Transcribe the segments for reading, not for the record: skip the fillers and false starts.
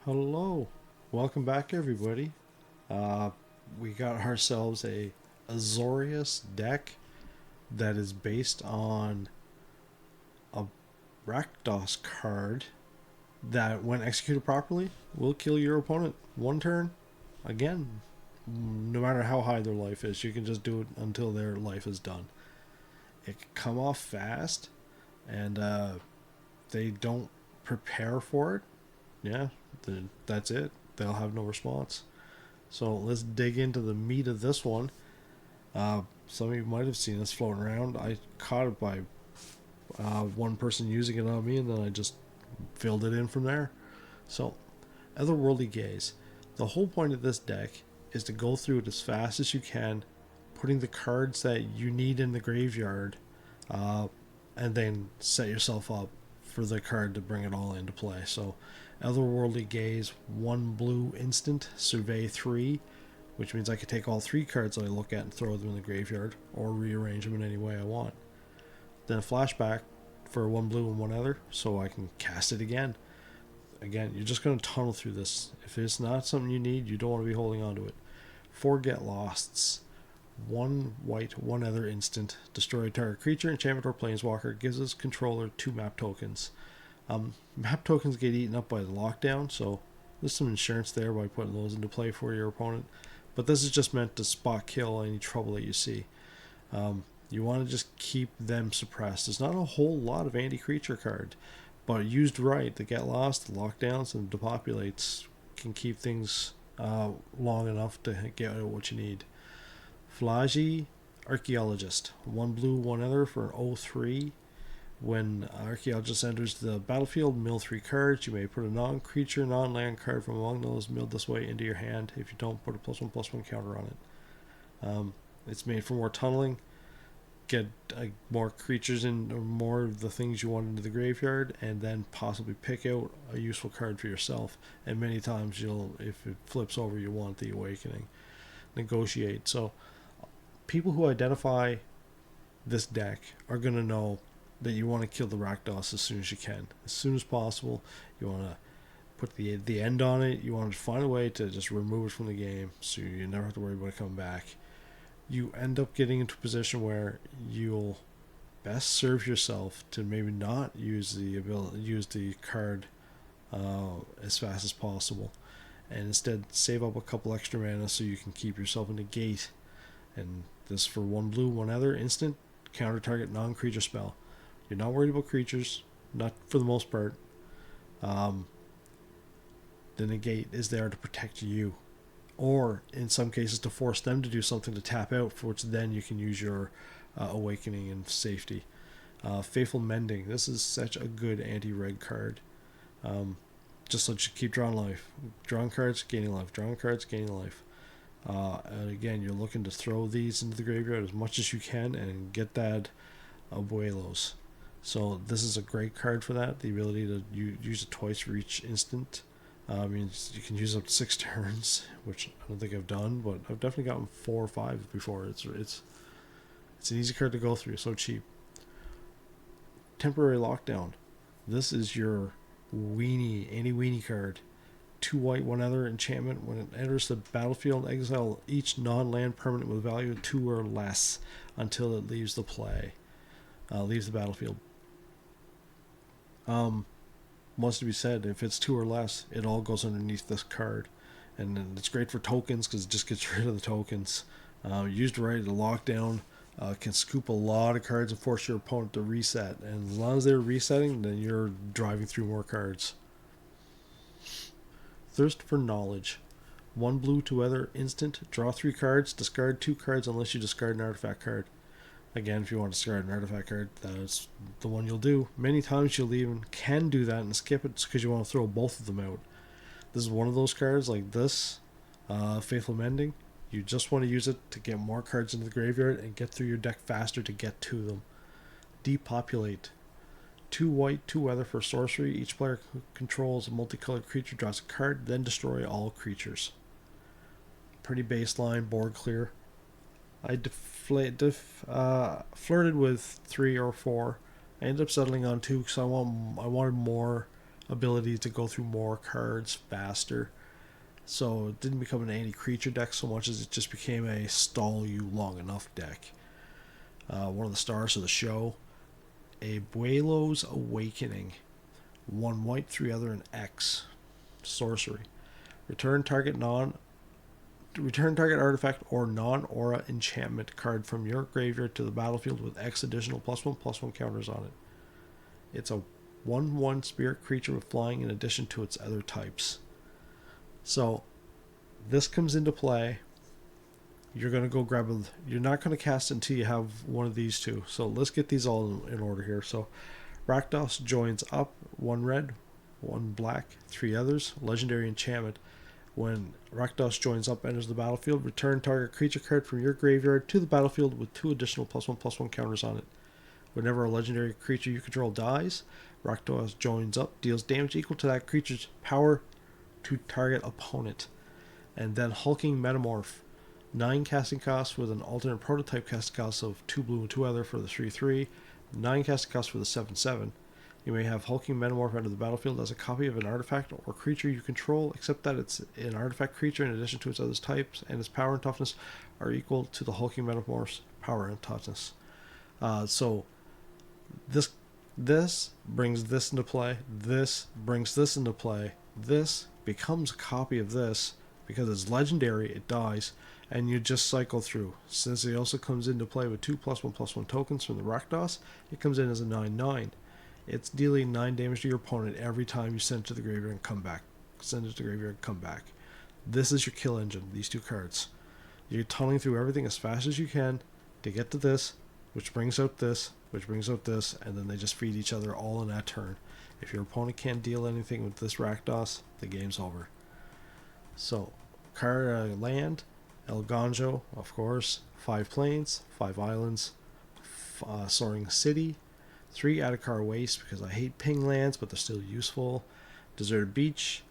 Hello, welcome back everybody. Uh, we got ourselves a Azorius deck that is based on a Rakdos card that, when executed properly, will kill your opponent one turn. Again, no matter how high their life is, you can just do it until their life is done. It can come off fast, and they don't prepare for it. Yeah, that's it. They'll have no response. So let's dig into the meat of this one. Some of you might have seen this floating around. I caught it by one person using it on me, and then I just filled it in from there. So, Otherworldly Gaze. The whole point of this deck is to go through it as fast as you can, putting the cards that you need in the graveyard, uh, and then set yourself up for the card to bring it all into play. So, Otherworldly Gaze, 1 blue instant, survey 3, which means I could take all 3 cards that I look at and throw them in the graveyard, or rearrange them in any way I want. Then a flashback for 1 blue and 1 other, so I can cast it again. Again, you're just going to tunnel through this. If it's not something you need, you don't want to be holding on to it. 4 Get Losts. 1 white, 1 other instant. Destroy target creature, enchantment, or planeswalker. Gives its controller 2 map tokens. Map tokens get eaten up by the lockdown, so there's some insurance there by putting those into play for your opponent. But this is just meant to spot kill any trouble that you see. You want to just keep them suppressed. There's not a whole lot of anti-creature card, but used right, the Get Lost, the lockdowns, and the depopulates can keep things long enough to get out what you need. Flagi Archaeologist. 1 blue, 1 other for an 0/3. When Archaeologist enters the battlefield, mill 3 cards. You may put a non-creature, non-land card from among those milled this way into your hand. If you don't, put a +1/+1 counter on it. It's made for more tunneling. Get more creatures in, or more of the things you want into the graveyard, and then possibly pick out a useful card for yourself. And many times if it flips over, you want the Awakening. Negotiate. So people who identify this deck are going to know that you want to kill the Rakdos as soon as you can, as soon as possible. You want to put the end on it. You want to find a way to just remove it from the game, so you never have to worry about it coming back. You end up getting into a position where you'll best serve yourself to maybe not use the card as fast as possible, and instead save up a couple extra mana so you can keep yourself in the gate. And this for 1 blue, 1 other instant, counter target non-creature spell. You're not worried about creatures, not for the most part. The negate is there to protect you, or in some cases to force them to do something to tap out, for which then you can use your Awakening in safety. Faithful Mending. This is such a good anti-red card. Just so you keep drawing life. Drawing cards, gaining life. Drawing cards, gaining life. And again, you're looking to throw these into the graveyard as much as you can and get that abuelos. So this is a great card for that. The ability to use it twice for each instant. Means you can use up to 6 turns, which I don't think I've done, but I've definitely gotten 4 or 5 before. It's an easy card to go through, so cheap. Temporary Lockdown. This is your anti-weenie card. 2 white, 1 other enchantment. When it enters the battlefield, exile each non-land permanent with value 2 or less until it leaves the battlefield. Wants to be said, if it's 2 or less, it all goes underneath this card, and it's great for tokens because it just gets rid of the tokens. Used right, the lockdown can scoop a lot of cards and force your opponent to reset, and as long as they're resetting, then you're driving through more cards. Thirst for Knowledge. 1 blue, 2 other instant, draw 3 cards, discard 2 cards unless you discard an artifact card. Again, if you want to discard an artifact card, that's the one you'll do. Many times you'll even can do that and skip it because you want to throw both of them out. This is one of those cards like this, Faithful Mending. You just want to use it to get more cards into the graveyard and get through your deck faster to get to them. Depopulate. 2 white, 2 other for sorcery. Each player who controls a multicolored creature draws a card, then destroy all creatures. Pretty baseline, board clear. I flirted with 3 or 4. I ended up settling on 2 because I wanted more ability to go through more cards faster. So it didn't become an anti-creature deck so much as it just became a stall you long enough deck. One of the stars of the show, a Buelo's Awakening. 1 white, 3 other, and X. Sorcery. Return target artifact or non-aura enchantment card from your graveyard to the battlefield with X additional +1/+1 counters on it. It's a 1/1 spirit creature with flying in addition to its other types. So this comes into play. You're going to go grab you're not going to cast until you have one of these two. So let's get these all in order here. So Rakdos joins up, 1 red, 1 black, 3 others. Legendary enchantment. When Rakdos joins up, enters the battlefield, return target creature card from your graveyard to the battlefield with 2 additional +1/+1 counters on it. Whenever a legendary creature you control dies, Rakdos joins up, deals damage equal to that creature's power to target opponent. And then Hulking Metamorph. 9 casting costs with an alternate prototype casting cost of 2 blue and 2 other for the 3/3. 9 casting costs for the 7/7. You may have Hulking Metamorph enter the battlefield as a copy of an artifact or creature you control, except that it's an artifact creature in addition to its other types, and its power and toughness are equal to the Hulking Metamorph's power and toughness. So this brings this into play. This brings this into play. This becomes a copy of this because it's legendary. It dies, and you just cycle through. Since it also comes into play with 2 +1/+1 tokens from the Rakdos, it comes in as a 9/9. It's dealing 9 damage to your opponent every time you send it to the graveyard and come back. Send it to the graveyard and come back. This is your kill engine, these 2 cards. You're tunneling through everything as fast as you can to get to this, which brings out this, which brings out this, and then they just feed each other all in that turn. If your opponent can't deal anything with this Rakdos, the game's over. So, land, El Ganjo, of course, 5 plains, 5 islands, Soaring City, 3 Adakar Waste because I hate ping lands, but they're still useful. Deserted Beach,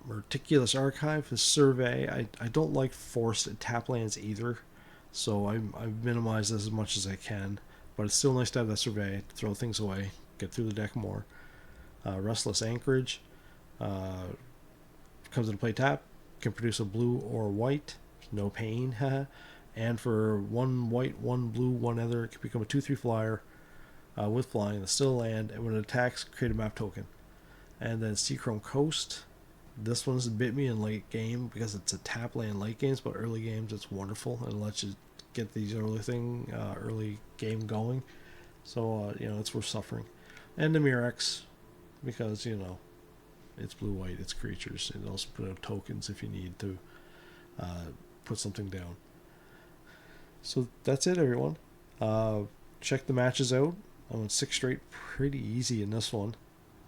Meticulous Archive, Survey. I don't like forced tap lands either, so I've minimized this as much as I can, but it's still nice to have that Survey to throw things away, get through the deck more. Restless Anchorage comes into play tap, can produce a blue or white, no pain, and for 1 white, 1 blue, 1 other, it can become a 2/3 flyer with flying. It's still land, and when it attacks, create a map token. And then Seachrome Coast. This one's bit me in late game because it's a tap land late games, but early games it's wonderful and lets you get these early game going. So it's worth suffering. And Dimir X, because it's blue-white, it's creatures. It also put out tokens if you need to put something down. So that's it, everyone. Check the matches out. I went 6 straight, pretty easy in this one.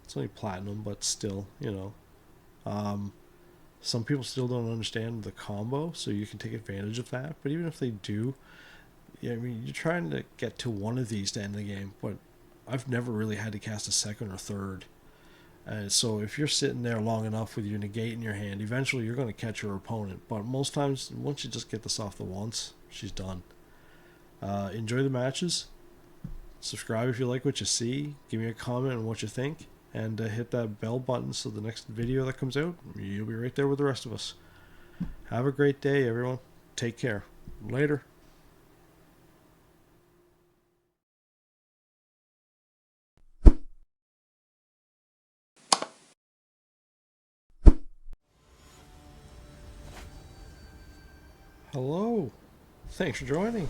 It's only platinum, but still, some people still don't understand the combo, so you can take advantage of that. But even if they do, you're trying to get to one of these to end the game, but I've never really had to cast a second or third. So if you're sitting there long enough with your negate in your hand, eventually you're going to catch your opponent. But most times, once you just get this off the once, she's done. Enjoy the matches. Subscribe if you like what you see. Give me a comment on what you think. And hit that bell button so the next video that comes out, you'll be right there with the rest of us. Have a great day, everyone. Take care. Later. Hello. Thanks for joining.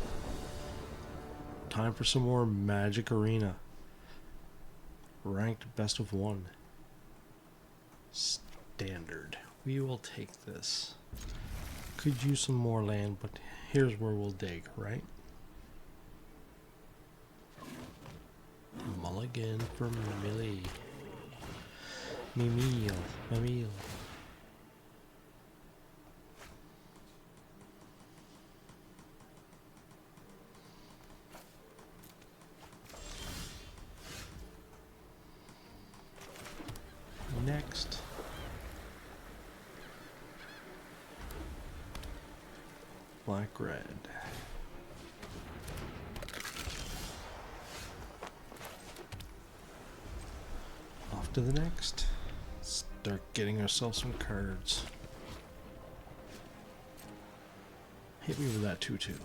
Time for some more Magic Arena. Ranked best of 1. Standard. We will take this. Could use some more land, but here's where we'll dig, right? Mulligan for Millie. Mamil. Next. Black red. to the next. Start getting ourselves some cards. Hit me with that 2/2.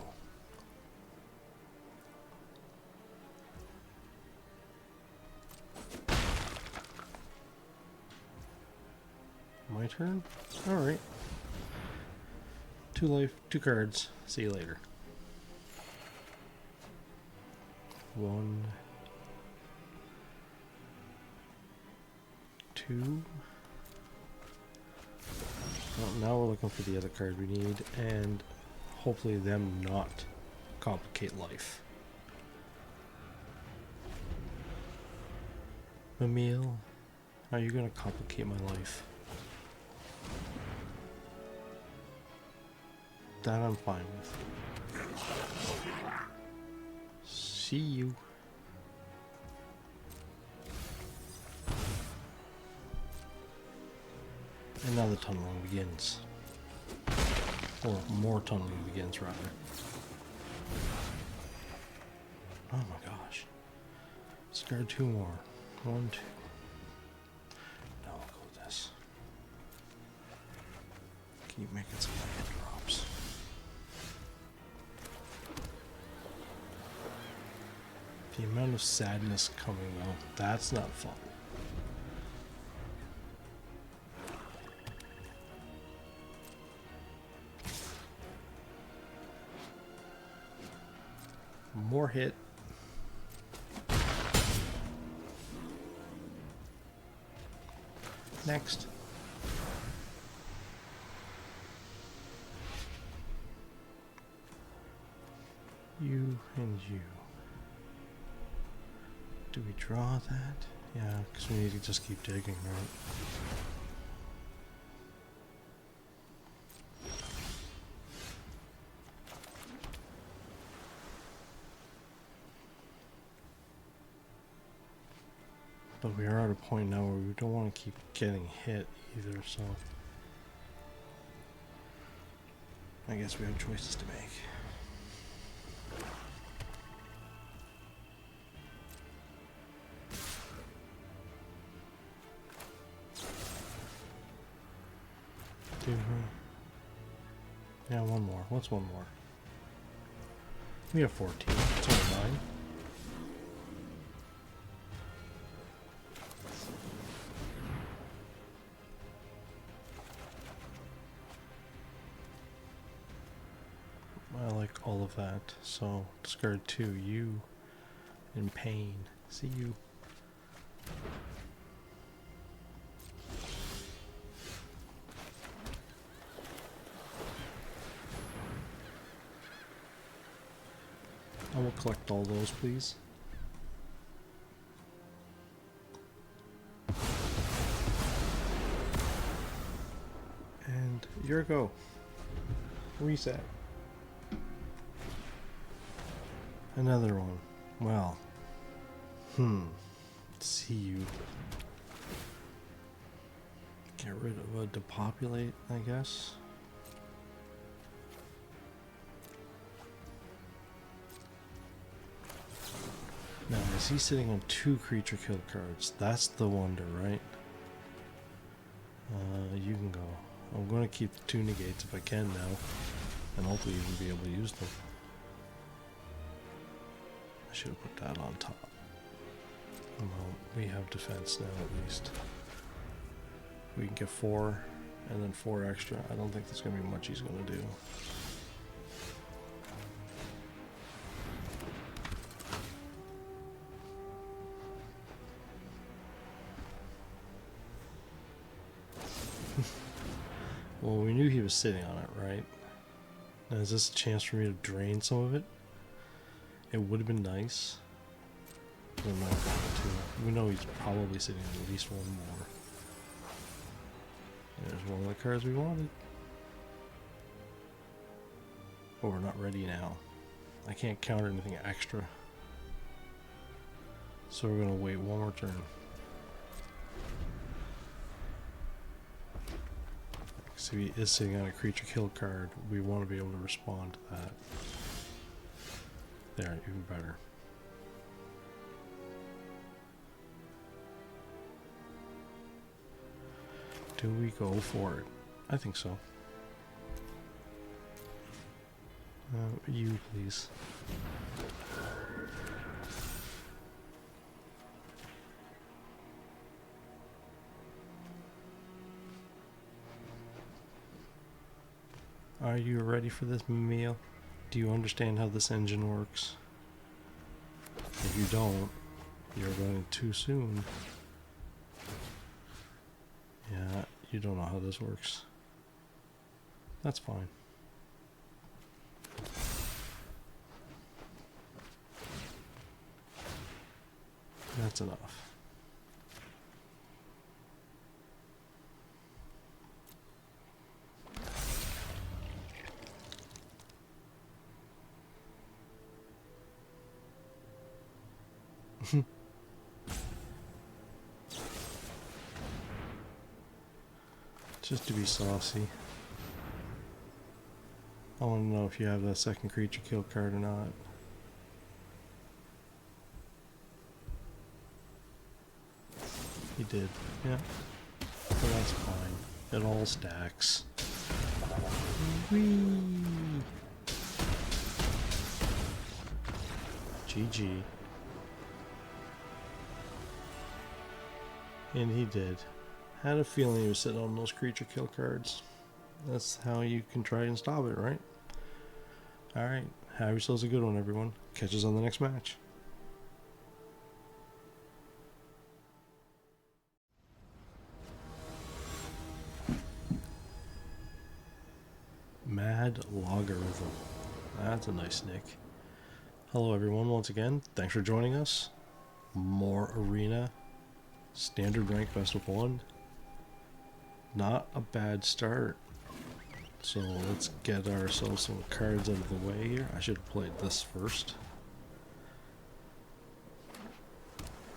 My turn? Alright. 2 life, 2 cards. See you later. 1, 2. Well, now we're looking for the other card we need, and hopefully them not complicate life. Emil, are you going to complicate my life? That I'm fine with. See you. And now the tunneling begins. Or more tunneling begins, rather. Oh my gosh. Discard 2 more. 1, 2. No, I'll go with this. Keep making some land drops. The amount of sadness coming though, that's not fun. More hit. Next. You and you. Do we draw that? Yeah, because we need to just keep digging, right? But we are at a point now where we don't want to keep getting hit either, so I guess we have choices to make. Yeah, one more. What's one more? We have 14. It's only 9. I like all of that. So discard 2. You in pain. See you. I will collect all those, please. And your go. Reset. Another one. Well. See you. Get rid of a depopulate, I guess. Now, is he sitting on 2 creature kill cards? That's the wonder, right? You can go. I'm going to keep the 2 negates if I can now, and hopefully even be able to use them. I should have put that on top. Well, we have defense now at least. We can get 4, and then 4 extra. I don't think there's going to be much he's going to do. Well, we knew he was sitting on it, right? Now, is this a chance for me to drain some of it? It would have been nice. But I'm not going to. We know he's probably sitting on at least 1 more. There's one of the cards we wanted. But we're not ready now. I can't counter anything extra. So we're going to wait 1 more turn. So he is sitting on a creature kill card. We want to be able to respond to that. There, even better. Do we go for it? I think so. You, please. Are you ready for this meal? Do you understand how this engine works? If you don't, you're going too soon. Yeah, you don't know how this works. That's fine. That's enough. Just to be saucy. I want to know if you have that second creature kill card or not. He did, yeah. But that's fine. It all stacks. Whee! GG. And he did. Had a feeling he was sitting on those creature kill cards. That's how you can try and stop it, right? Alright, have yourselves a good one, everyone. Catch us on the next match. Mad Logarithm. That's a nice nick. Hello everyone, once again. Thanks for joining us. More arena. Standard rank best of 1. Not a bad start. So let's get ourselves some cards out of the way here. I should have played this first.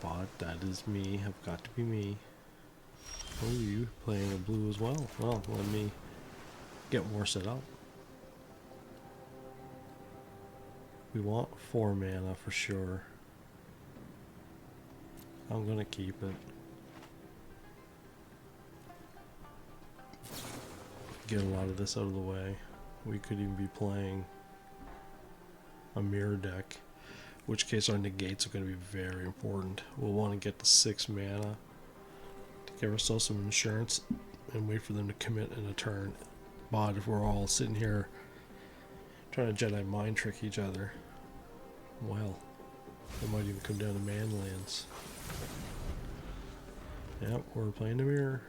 But that is me. Have got to be me. Oh, you playing a blue as well? Well, let me get more set up. We want 4 mana for sure. I'm gonna keep it. Get a lot of this out of the way. We could even be playing a mirror deck, in which case our negates are going to be very important. We'll want to get the 6 mana to give ourselves some insurance and wait for them to commit in a turn. But if we're all sitting here trying to Jedi mind trick each other, well, it might even come down to man lands. Yep, we're playing the mirror.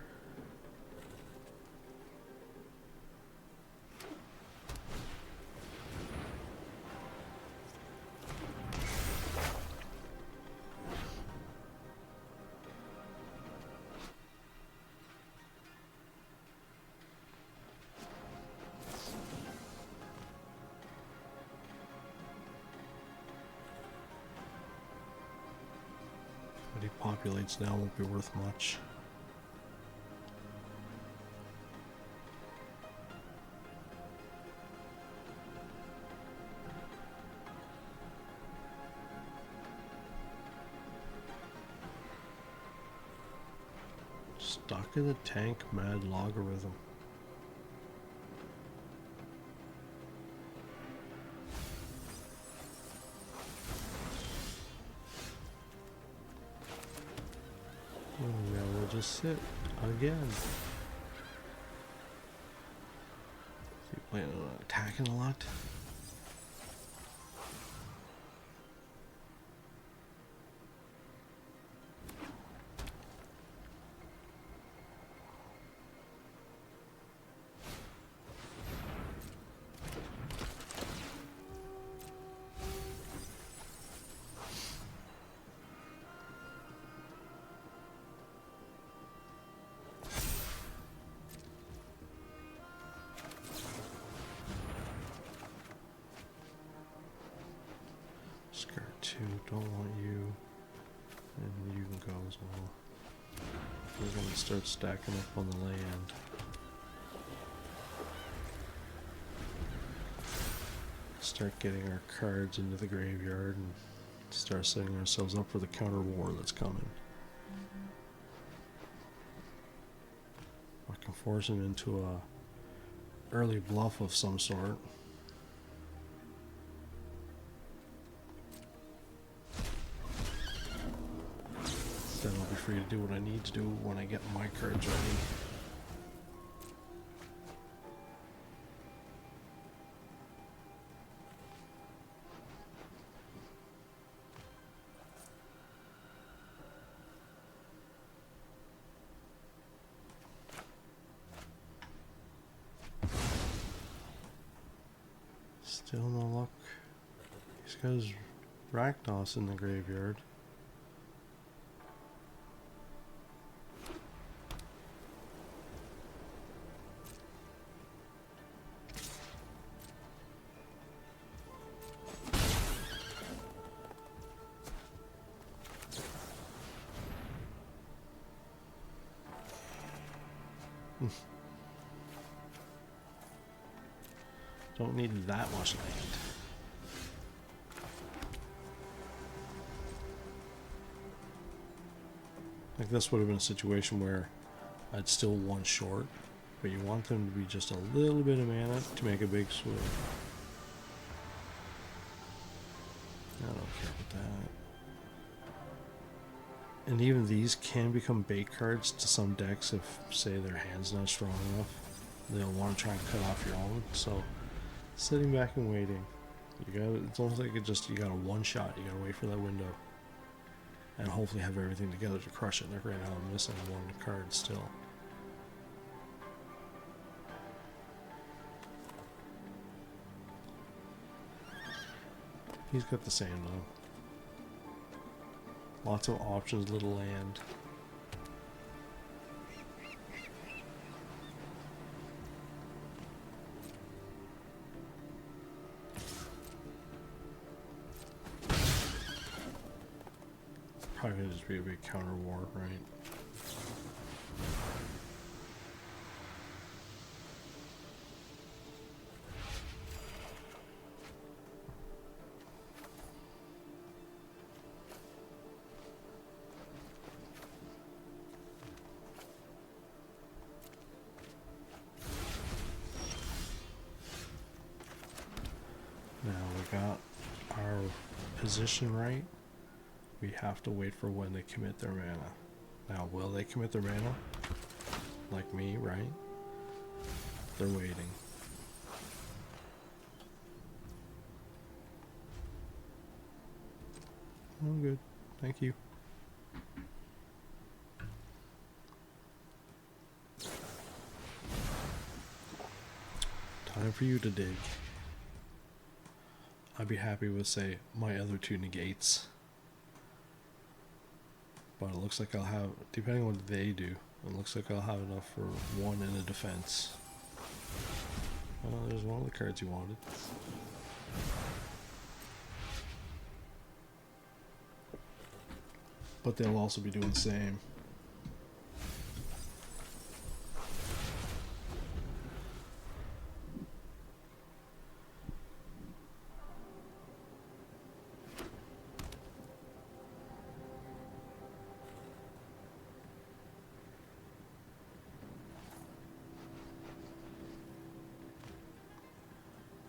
What he populates now won't be worth much. Stuck in the tank, Mad Logarithm. And now we'll just sit again. Is he planning on attacking a lot? Skirt 2, don't want you, and you can go as well. We're going to start stacking up on the land. Start getting our cards into the graveyard and start setting ourselves up for the counter war that's coming. force him into a early bluff of some sort. Then I'll be free to do what I need to do when I get my cards ready. Still no luck. He's got his Rakdos in the graveyard. Don't need that much land. Like this would have been a situation where I'd still one short, but you want them to be just a little bit of mana to make a big swing. I don't care about that. And even these can become bait cards to some decks if, say, their hand's not strong enough. They'll want to try and cut off your own, so sitting back and waiting. It's almost like you got a one shot. You gotta wait for that window. And hopefully have everything together to crush it. Like right now I'm missing one card still. He's got the same though. Lots of options, little land. Probably gonna just be a big counter war, right? Now we got our position right. We have to wait for when they commit their mana. Now, will they commit their mana? Like me, right? They're waiting. I'm good. Thank you. Time for you to dig. I'd be happy with, say, my other two negates. But it looks like I'll have, depending on what they do, it looks like I'll have enough for one in a defense. Well, there's one of the cards you wanted. But they'll also be doing the same.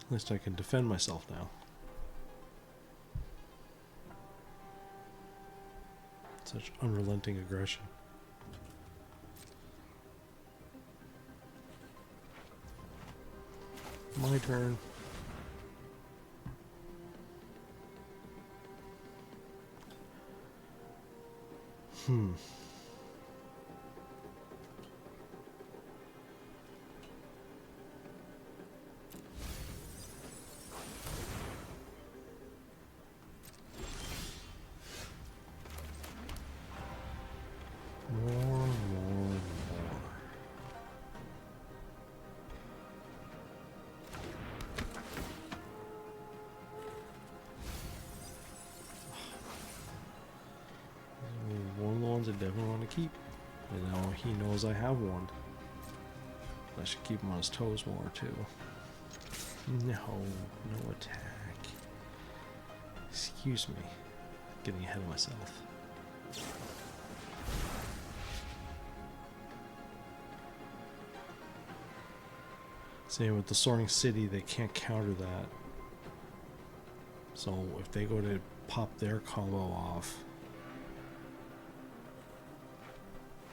At least I can defend myself now. Such unrelenting aggression. My turn. More. One of the ones I definitely want to keep. And now he knows I have one. I should keep him on his toes more too. No attack. Excuse me. Getting ahead of myself. Same with the Soaring City, they can't counter that. So if they go to pop their combo off,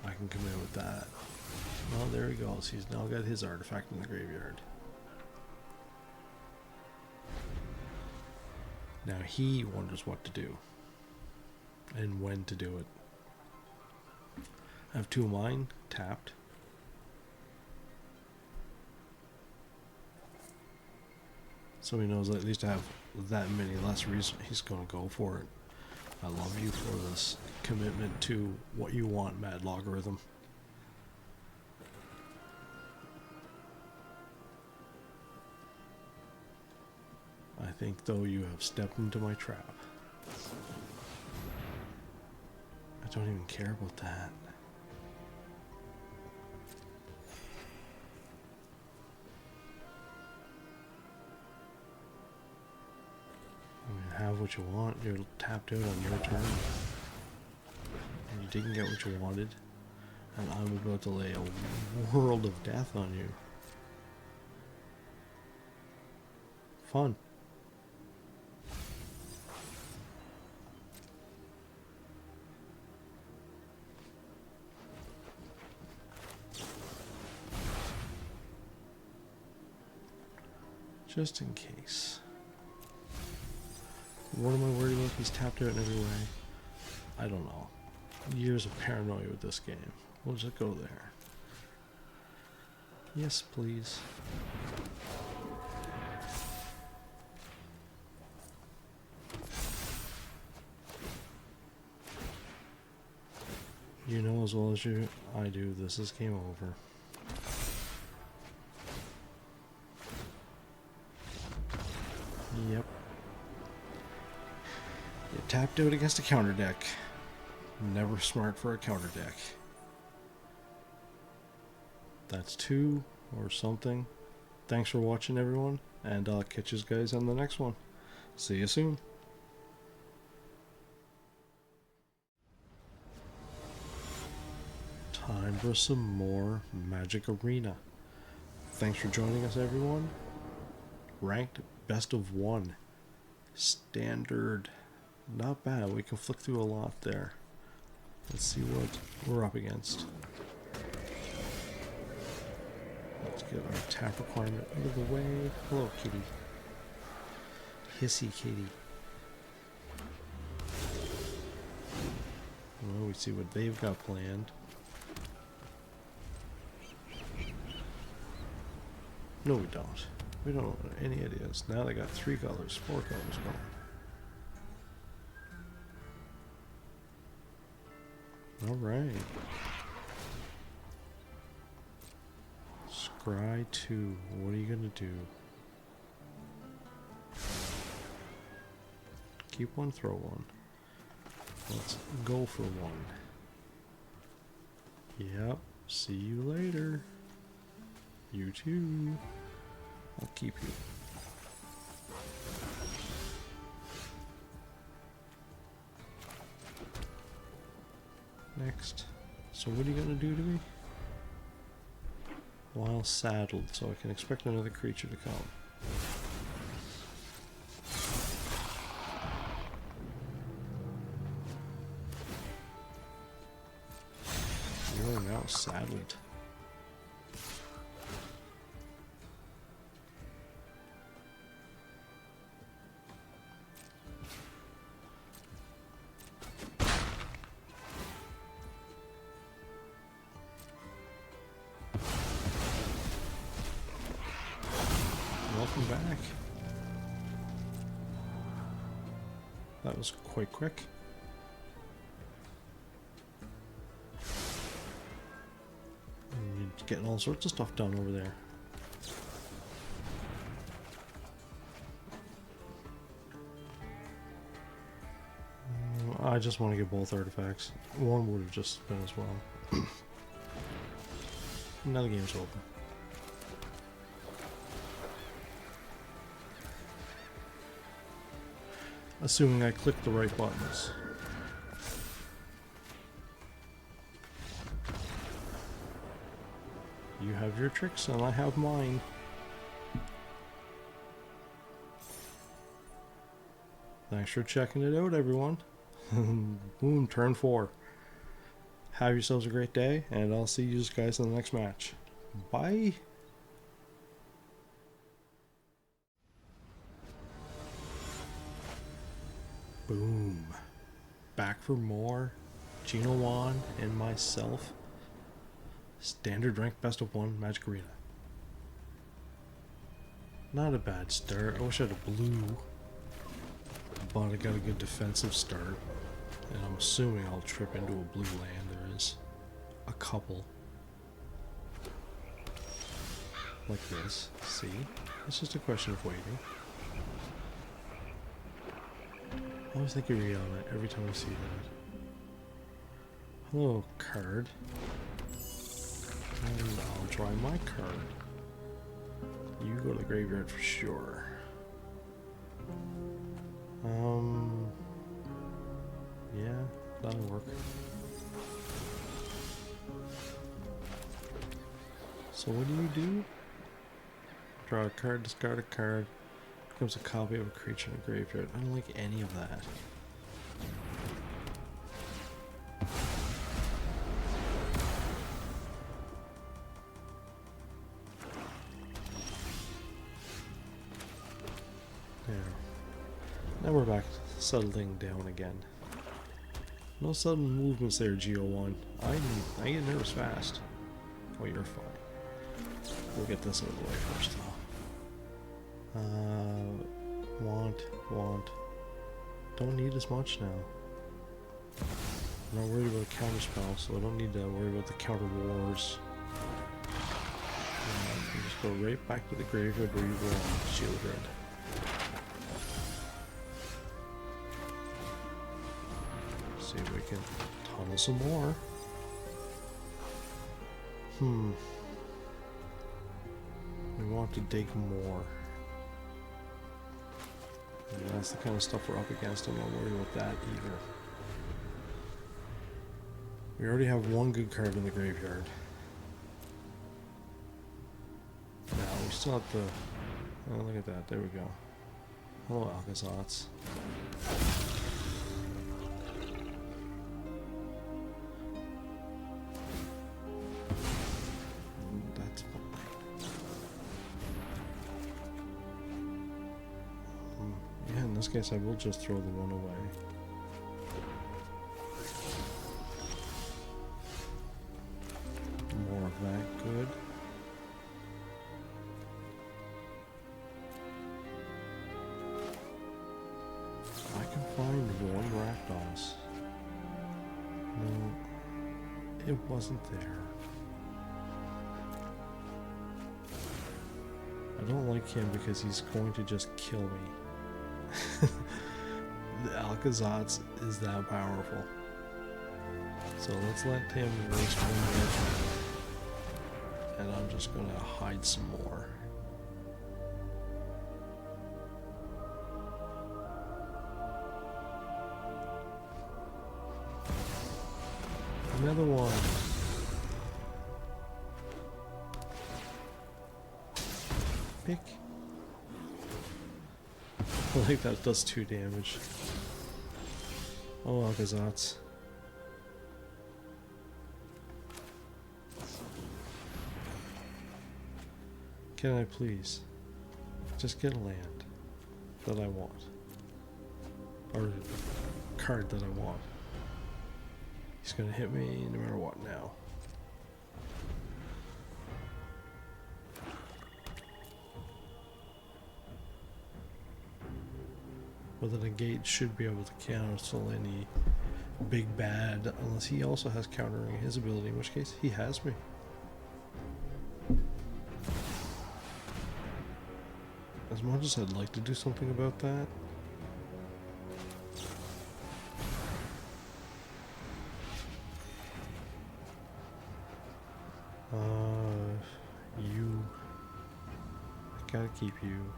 I can come in with that. Well, there he goes. He's now got his artifact in the graveyard. Now he wonders what to do and when to do it. I have two of mine tapped. So he knows at least I have that many less reasons he's going to go for it. I love you for this commitment to what you want, Mad Logarithm. I think, though, you have stepped into my trap. I don't even care about that. I mean, have what you want. You're tapped out on your turn. And you didn't get what you wanted. And I'm about to lay a world of death on you. Fun. Just in case. What am I worried about? He's tapped out in every way. I don't know. Years of paranoia with this game. We'll just go there. Yes, please. You know as well as I do, this is game over. Yep. You tapped out against a counter deck. Never smart for a counter deck. That's 2 or something. Thanks for watching, everyone, and I'll catch you guys on the next one. See you soon. Time for some more Magic Arena. Thanks for joining us, everyone. Ranked best of 1. Standard. Not bad. We can flick through a lot there. Let's see what we're up against. Let's get our tap requirement out of the way. Hello, kitty. Hissy kitty. Well, we see what they've got planned. No, we don't. We don't have any ideas. Now they got 3 colors, 4 colors going. Alright. Scry 2. What are you gonna do? Keep 1, throw 1. Let's go for 1. Yep. See you later. You too. I'll keep you. Next. So what are you gonna do to me? While saddled, so I can expect another creature to come. You're now saddled. Welcome back. That was quite quick. And you're getting all sorts of stuff done over there. I just want to get both artifacts. One would have just been as well. Now the game's over. Assuming I click the right buttons. You have your tricks and I have mine. Thanks for checking it out, everyone. Boom, turn 4. Have yourselves a great day, and I'll see you guys in the next match. Bye. Boom. Back for more. Gino Juan and myself. Standard rank best of 1 Magic Arena. Not a bad start. I wish I had a blue. But I got a good defensive start. And I'm assuming I'll trip into a blue land. There is a couple. Like this. See? It's just a question of waiting. I always think you're on it every time I see that. Hello, card. And I'll try my card. You go to the graveyard for sure. Yeah, that'll work. So what do? Draw a card, discard a card. Becomes a copy of a creature in a graveyard. I don't like any of that. There. Now we're back settling down again. No sudden movements there, BO1. I get nervous fast. Oh, you're fine. We'll get this out of the way first though. Want. Don't need as much now. I'm not worried about a counter spell, so I don't need to worry about the counter wars. You just go right back to the graveyard where you belong, shielded. See if we can tunnel some more. We want to dig more. And that's the kind of stuff we're up against. I'm not worried about that either. We already have one good card in the graveyard. Now we still have to... Oh, look at that. There we go. Hello, Alkazots. That's fine. Yeah, in this case I will just throw the one away. More of that, good. I can find one Rakdos. No, it wasn't there. I don't like him because he's going to just kill me. The Alkazots is that powerful. So let's let him waste one more. And I'm just gonna hide some more. Another one. Pick. I think that does 2 damage. Oh, Alkazots. Can I please just get a land that I want? Or a card that I want. He's gonna hit me no matter what now. But the negate should be able to cancel any big bad, unless he also has countering his ability, in which case he has me. As much as I'd like to do something about that, I gotta keep you.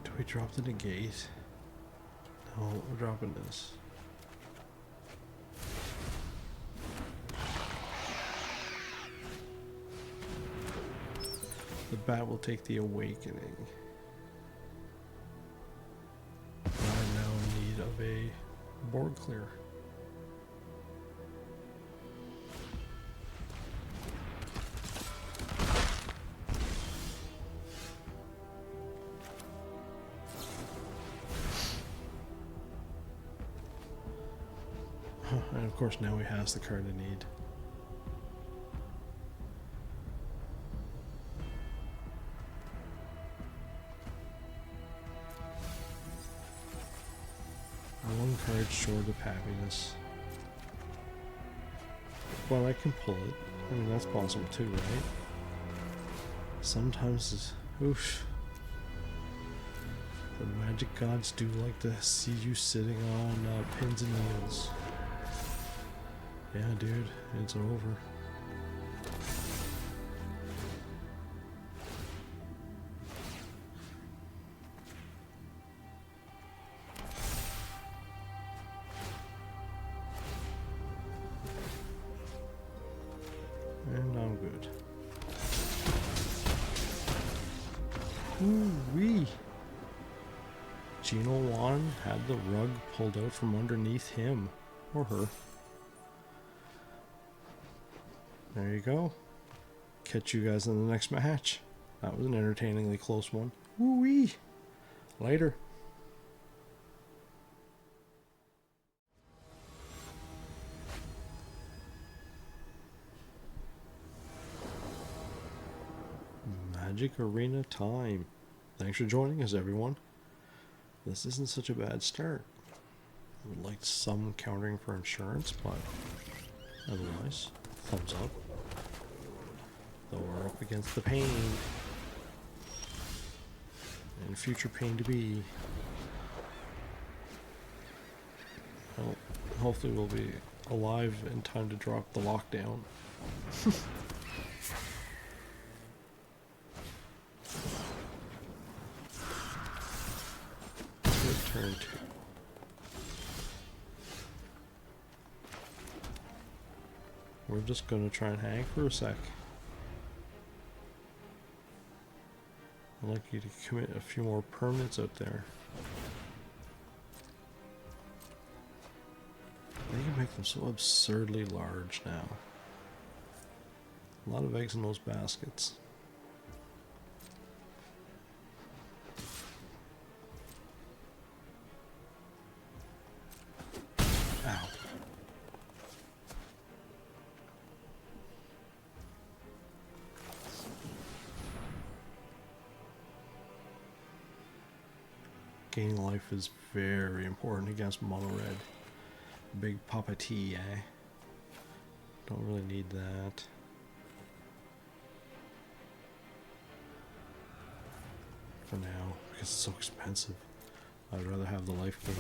Do we drop the negate? No, we're dropping this. The bat will take the awakening. board clear. And of course now he has the card I need. One card short of happiness. Well, I can pull it. I mean, that's possible too, right? Sometimes it's... Oof. The magic gods do like to see you sitting on pins and needles. Yeah, dude, it's over. And I'm good. Ooh-wee! Geno Juan had the rug pulled out from underneath him. Or her. There you go. Catch you guys in the next match. That was an entertainingly close one. Woo-wee! Later. Magic Arena time. Thanks for joining us, everyone. This isn't such a bad start. I would like some countering for insurance, but otherwise, thumbs up. Though we're up against the pain. And future pain to be. Well, hopefully we'll be alive in time to drop the lockdown. Turn 2. We're just gonna try and hang for a sec. I'd like you to commit a few more permanents out there. They can make them so absurdly large now. A lot of eggs in those baskets. Ow. Gaining life is very important against mono red. Big Papa T, eh? Don't really need that. For now, because it's so expensive. I'd rather have the life gain.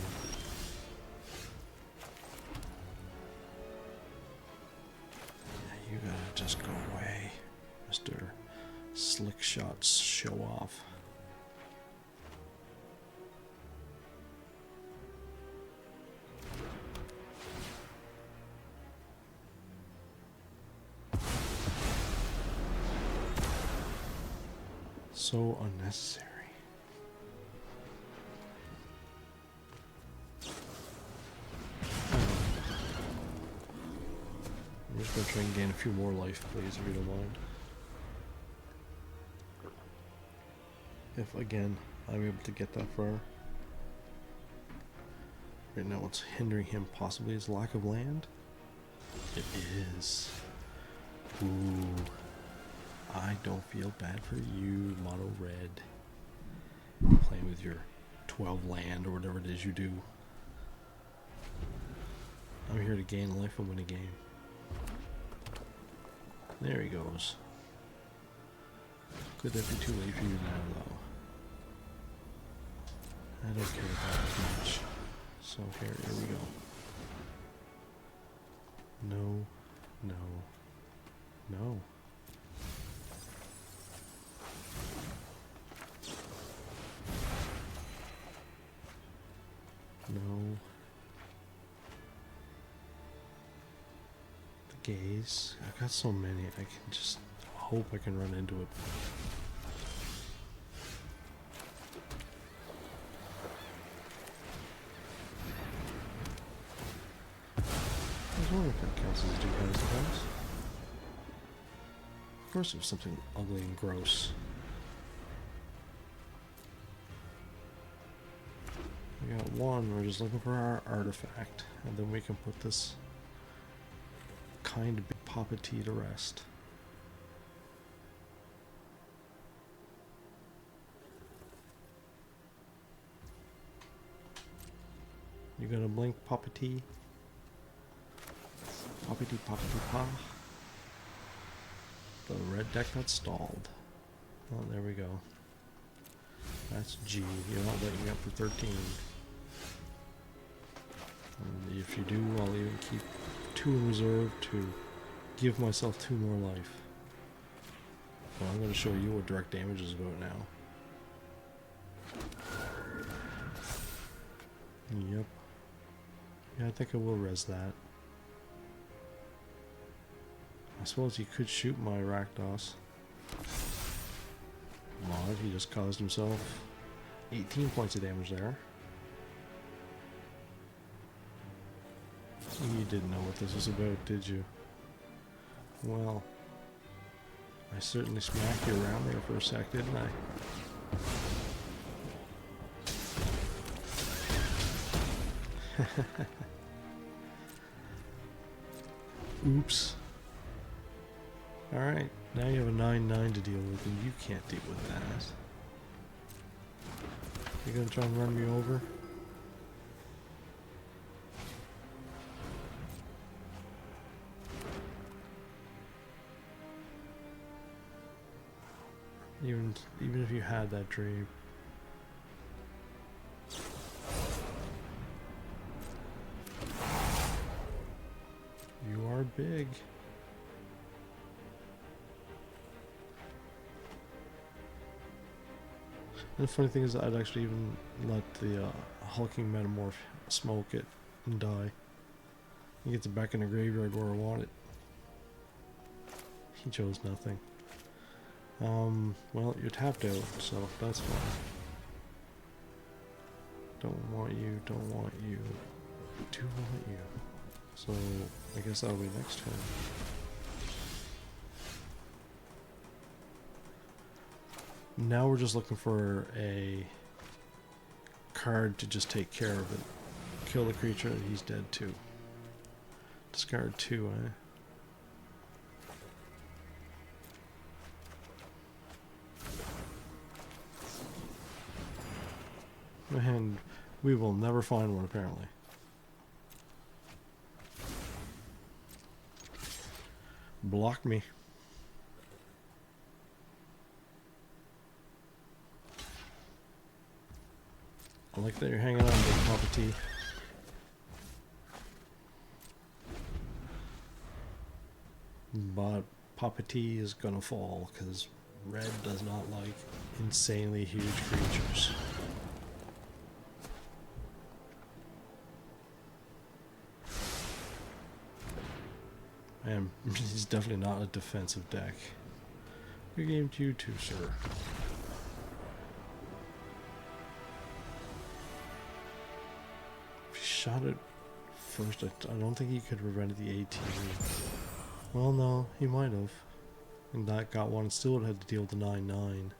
Yeah, you gotta just go away, Mr. Slick Shots Show Off. So unnecessary. I'm just gonna try and gain a few more life, please, if you don't mind. If, again, I'm able to get that far. Right now, what's hindering him possibly is lack of land? It is. Ooh. I don't feel bad for you, Mono Red. Playing with your 12 land or whatever it is you do. I'm here to gain life and win a game. There he goes. Could that be too late for you now, though? I don't care about that as much. So here we go. No, no, no. No. The gaze. I've got so many. I can just hope I can run into it. wonder if that counts as 2 points of defense. Of course it was something ugly and gross. We got 1, we're just looking for our artifact, and then we can put this kind of big Papa T to rest. You gonna blink, Papa T? Papa T, Papa T, Pa. The red deck got stalled. Oh, there we go. That's G. You're not letting up for 13. And if you do, I'll even keep 2 in reserve to give myself 2 more life. So I'm going to show you what direct damage is about now. Yep. Yeah, I think I will res that. I suppose he could shoot my Rakdos. Mod, he just caused himself 18 points of damage there. You didn't know what this was about, did you? Well, I certainly smacked you around there for a sec, didn't I? Oops. Alright, now you have a 9-9 to deal with, and you can't deal with that. You gonna try and run me over? Even if you had that dream. You are big. And the funny thing is, I'd actually even let the hulking metamorph smoke it and die. He gets it back in the graveyard where I want it. He chose nothing. Well, you're tapped out, so that's fine. Don't want you, don't want you, do want you. So, I guess that'll be next turn. Now we're just looking for a card to just take care of it. Kill the creature, he's dead too. Discard 2, eh? And we will never find one, apparently. Blocked me. I like that you're hanging on to Papa T. But Papa T is gonna fall because red does not like insanely huge creatures. And he's definitely not a defensive deck. Good game to you too, sir. If he shot it first, I don't think he could have prevented the 18. Well, no, he might have. And that got one, still would have had to deal with the 9-9.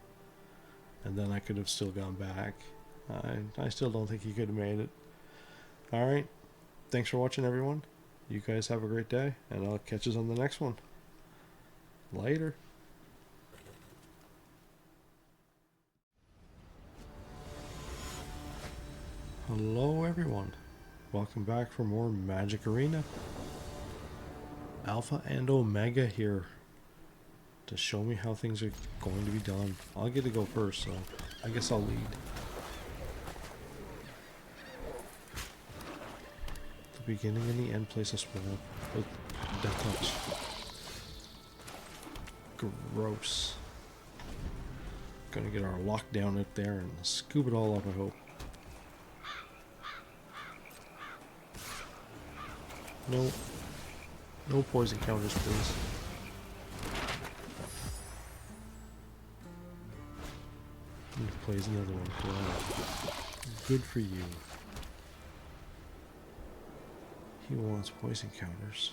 And then I could have still gone back. I still don't think he could have made it. Alright, thanks for watching, everyone. You guys have a great day, and I'll catch us on the next one. Later. Hello everyone. Welcome back for more Magic Arena. Alpha and Omega here to show me how things are going to be done. I'll get to go first, so I guess I'll lead. Beginning and the end place a swamp with death touch. Gross. Gonna get our lockdown up there and scoop it all up, I hope. No. No poison counters, please. He plays another one. Wow. Good for you. He wants poison counters.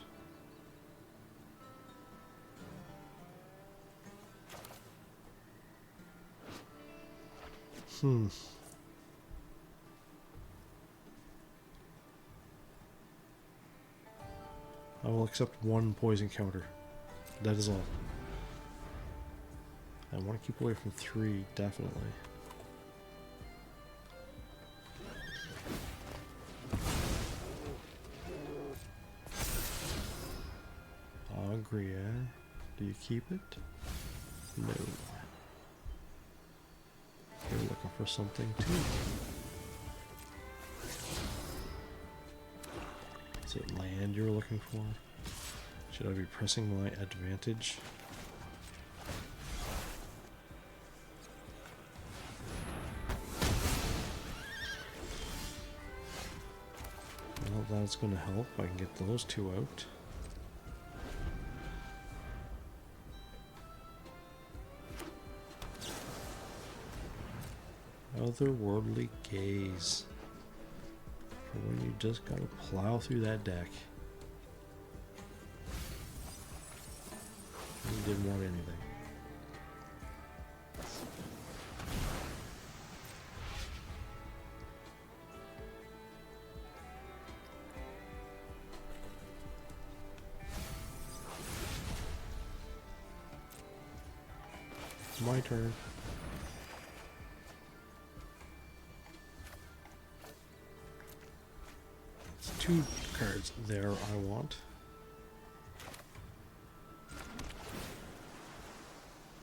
I will accept one poison counter. That is all. I want to keep away from 3, definitely. Agria. Do you keep it? No. You're looking for something too. Is it land you're looking for? Should I be pressing my advantage? Well, that's going to help. I can get those 2 out. Otherworldly gaze. For when you just gotta plow through that deck. You didn't want anything. My turn. It's 2 cards there I want.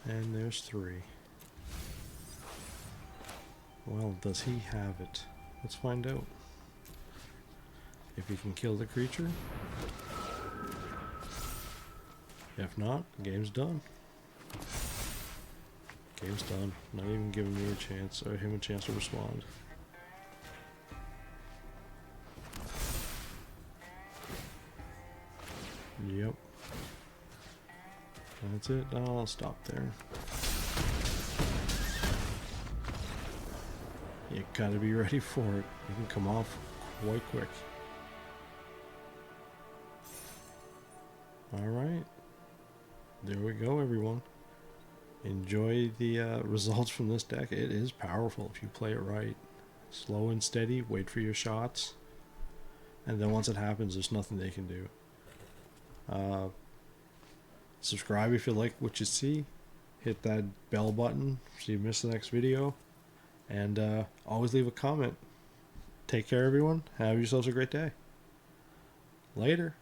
And there's 3. Well, does he have it? Let's find out. If he can kill the creature. If not, game's done. Game's done. Not even giving me a chance, or him a chance to respond. Yep. That's it. I'll stop there. You gotta be ready for it. You can come off quite quick. Alright. There we go, everyone. Enjoy the results from this deck. It is powerful if you play it right. Slow and steady, wait for your shots. And then once it happens, there's nothing they can do. Subscribe if you like what you see. Hit that bell button so you miss the next video. And always leave a comment. Take care, everyone. Have yourselves a great day. Later.